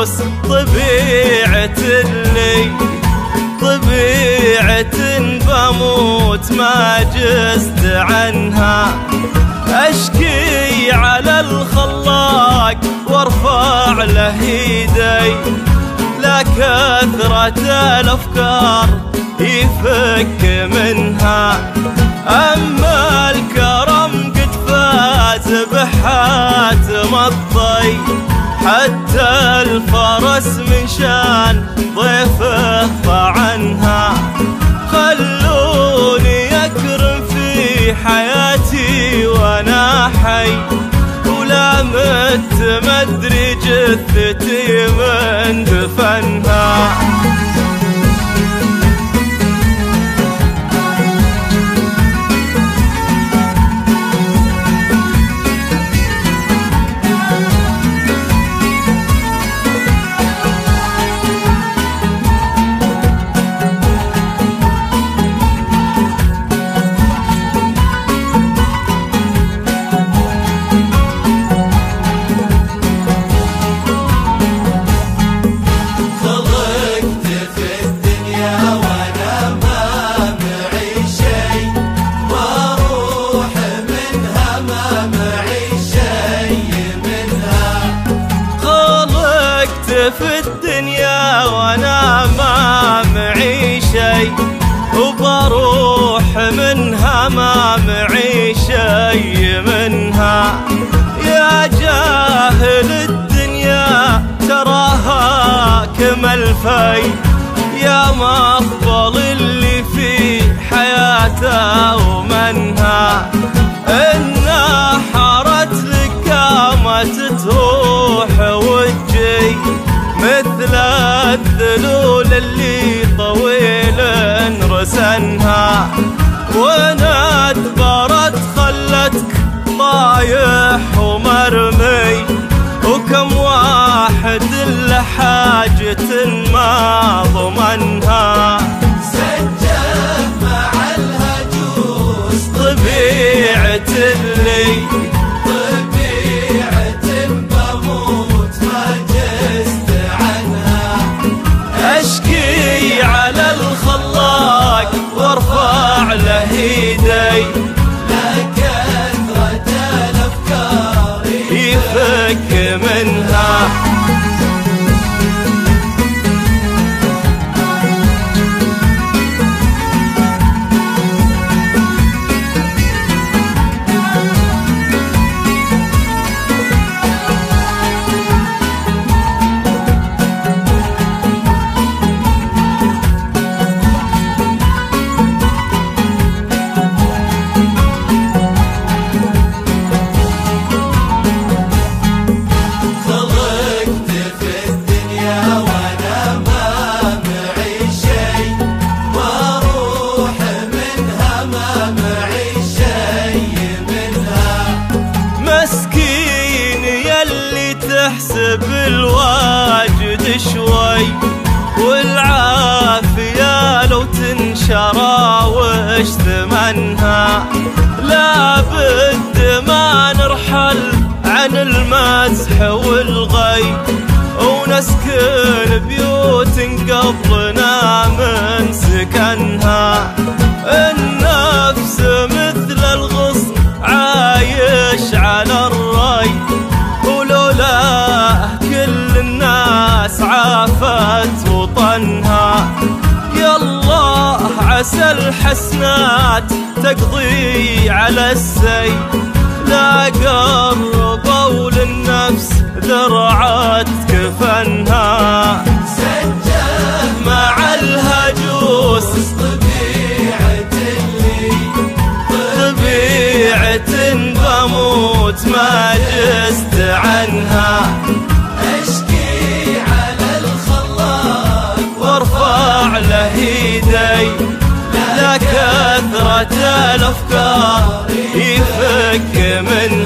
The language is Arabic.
العجوز طبيعة اللي طبيعة بموت ما جزت عنها. أشكي على الخلاق وارفع له يدي، لا كثرة الأفكار يفك منها. أما الكرم قد فاز بحاتم الطي، حتى الفرس من شان ضيفه طعنها. خلوني أكرم في حياتي وأنا حي، ولا مت مدري جثتي من دفنها. في الدنيا وانا ما معي شي، وبروح منها ما معي شي منها. يا جاهل الدنيا تراها كمل في، يا مقبل اللي في حياته ومنها. إنها حارت لك قامت تروح وتجي، مثل الذلول اللي طويل رسنها. وانا ادبرت خلتك طايح ومرمي، وكم واحد له حاجة ما ضمنها. سجل مع الهجوس طبيعة اللي على الخلاق وارفع له يدي، لا كثرة الأفكار يفك منها. تحسب الواجد شوي، والعافية لو تنشرى وش ثمنها. لا بد ما نرحل عن المزح والغي، ونسكن بيوت قبلنا من سكنها. النفس مثل الغصن عايش على الري، ولولا كل الناس عافت وطنها. يا الله عسى الحسنات تقضي على السي، لا قربوا للنفس ذرعت كفنها. سجل مع الهجوس طبيعة اللي طبيعة بموت ما جزت عنها. أشكي على الخلاق وارفع له يدي، لا كثرة الأفكار يفك من